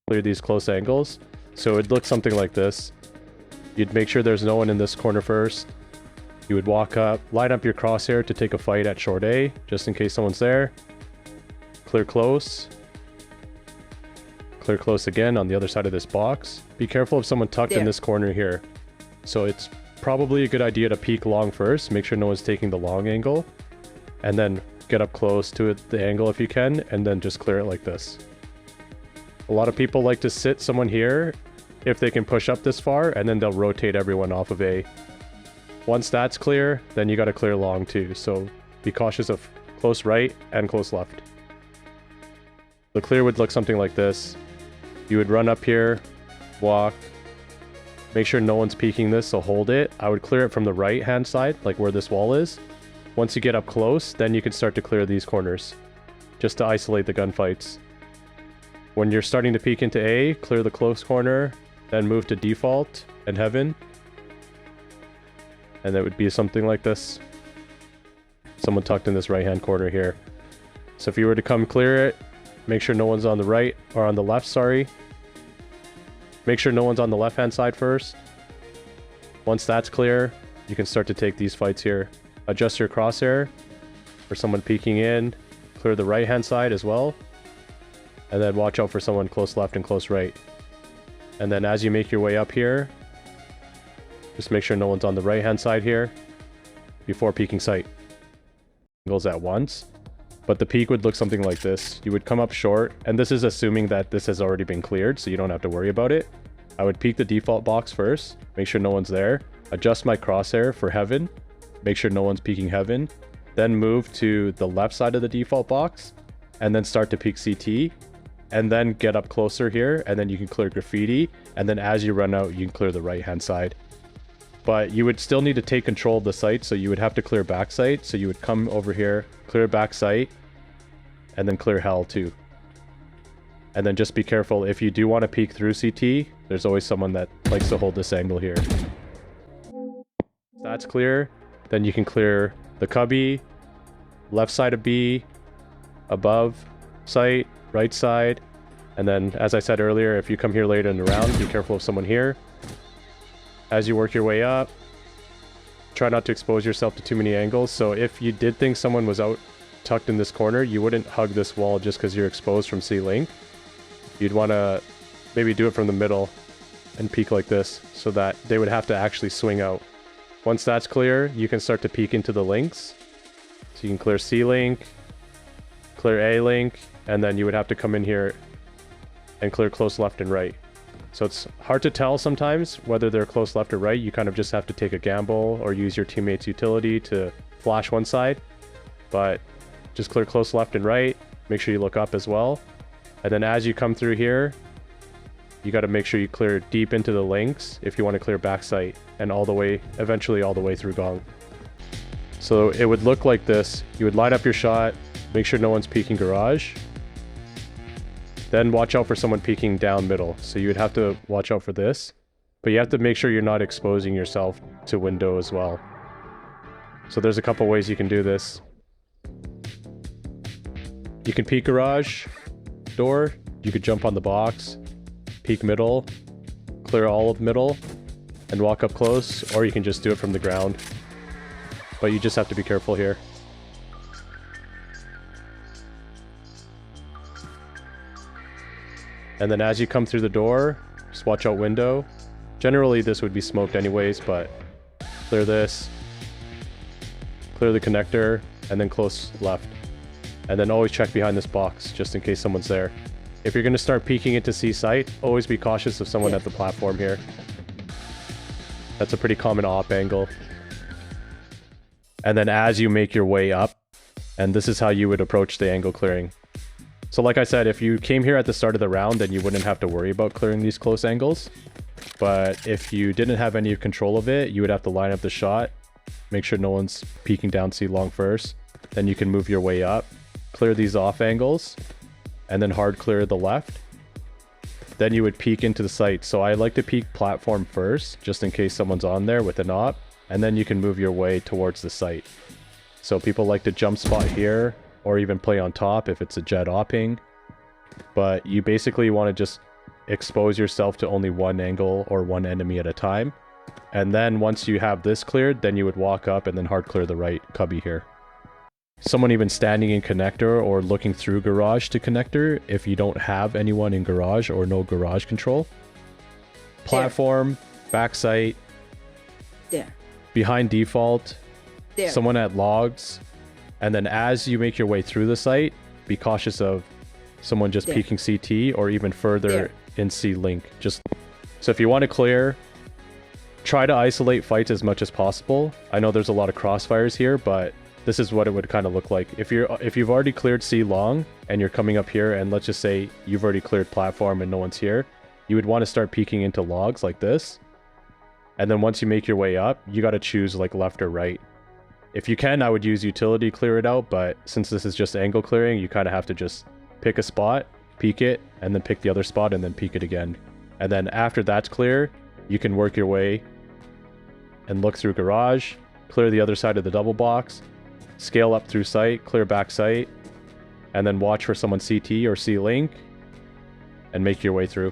clear these close angles. So it'd look something like this. You'd make sure there's no one in this corner first. You would walk up, line up your crosshair to take a fight at short A, just in case someone's there. Clear close. Clear close again on the other side of this box. Be careful of someone tucked in this corner here. So it's probably a good idea to peek long first, make sure no one's taking the long angle, and then get up close to it, the angle if you can, and then just clear it like this. A lot of people like to sit someone here if they can push up this far, and then they'll rotate everyone off of A. Once that's clear, then you got to clear long too, so be cautious of close right and close left. The clear would look something like this. You would run up here, walk, make sure no one's peeking this, so hold it. I would clear it from the right hand side, like where this wall is. Once you get up close, then you can start to clear these corners, just to isolate the gunfights. When you're starting to peek into A, clear the close corner, then move to default and heaven. And that would be something like this. Someone tucked in this right-hand corner here. So if you were to come clear it, make sure no one's on the right, or on the left, sorry. Make sure no one's on the left-hand side first. Once that's clear, you can start to take these fights here. Adjust your crosshair for someone peeking in. Clear the right-hand side as well. And then watch out for someone close left and close right. And then as you make your way up here, just make sure no one's on the right-hand side here before peeking sight. Angles at once. But the peek would look something like this. You would come up short, and this is assuming that this has already been cleared, so you don't have to worry about it. I would peek the default box first, make sure no one's there. Adjust my crosshair for heaven, make sure no one's peeking heaven. Then move to the left side of the default box, and then start to peek CT. And then get up closer here, and then you can clear graffiti. And then as you run out, you can clear the right-hand side. But you would still need to take control of the site, so you would have to clear back site. So you would come over here, clear back site, and then clear hell too. And then just be careful, if you do want to peek through CT, there's always someone that likes to hold this angle here. That's clear. Then you can clear the cubby, left side of B, above site, right side. And then, as I said earlier, if you come here later in the round, be careful of someone here. As you work your way up, try not to expose yourself to too many angles. So if you did think someone was out tucked in this corner, you wouldn't hug this wall just because you're exposed from C-Link. You'd want to maybe do it from the middle and peek like this so that they would have to actually swing out. Once that's clear, you can start to peek into the links. So you can clear C-Link, clear A-Link, and then you would have to come in here and clear close left and right. So it's hard to tell sometimes whether they're close left or right. You kind of just have to take a gamble or use your teammate's utility to flash one side. But just clear close left and right. Make sure you look up as well. And then as you come through here, you got to make sure you clear deep into the links if you want to clear back sight and all the way, eventually all the way through gong. So it would look like this. You would line up your shot, make sure no one's peeking garage. Then watch out for someone peeking down middle. So you would have to watch out for this. But you have to make sure you're not exposing yourself to window as well. So there's a couple ways you can do this. You can peek garage door. You could jump on the box, peek middle, clear all of middle, and walk up close. Or you can just do it from the ground. But you just have to be careful here. And then as you come through the door, just watch out window. Generally this would be smoked anyways, but clear this, clear the connector, and then close left. And then always check behind this box, just in case someone's there. If you're going to start peeking into C site, always be cautious of someone at the platform here. That's a pretty common op angle. And then as you make your way up, and this is how you would approach the angle clearing. So like I said, if you came here at the start of the round, then you wouldn't have to worry about clearing these close angles. But if you didn't have any control of it, you would have to line up the shot, make sure no one's peeking down C long first. Then you can move your way up, clear these off angles, and then hard clear the left. Then you would peek into the site. So I like to peek platform first, just in case someone's on there with an op, and then you can move your way towards the site. So people like to jump spot here, or even play on top if it's a jet opping. But you basically want to just expose yourself to only one angle or one enemy at a time. And then once you have this cleared, then you would walk up and then hard clear the right cubby here. Someone even standing in connector or looking through garage to connector if you don't have anyone in garage or no garage control. Platform, back sight, There. behind default, There. someone at logs, and then as you make your way through the site, be cautious of someone just There. peeking CT or even further There. in C-Link. So if you want to clear, try to isolate fights as much as possible. I know there's a lot of crossfires here, but this is what it would kind of look like. If you've already cleared C long and you're coming up here, and let's just say you've already cleared platform and no one's here, you would want to start peeking into logs like this. And then once you make your way up, you got to choose like left or right. If you can, I would use utility clear it out, but since this is just angle clearing, you kind of have to just pick a spot, peek it, and then pick the other spot and then peek it again. And then after that's clear, you can work your way and look through garage, clear the other side of the double box, scale up through site, clear back site, and then watch for someone CT or C-Link and make your way through.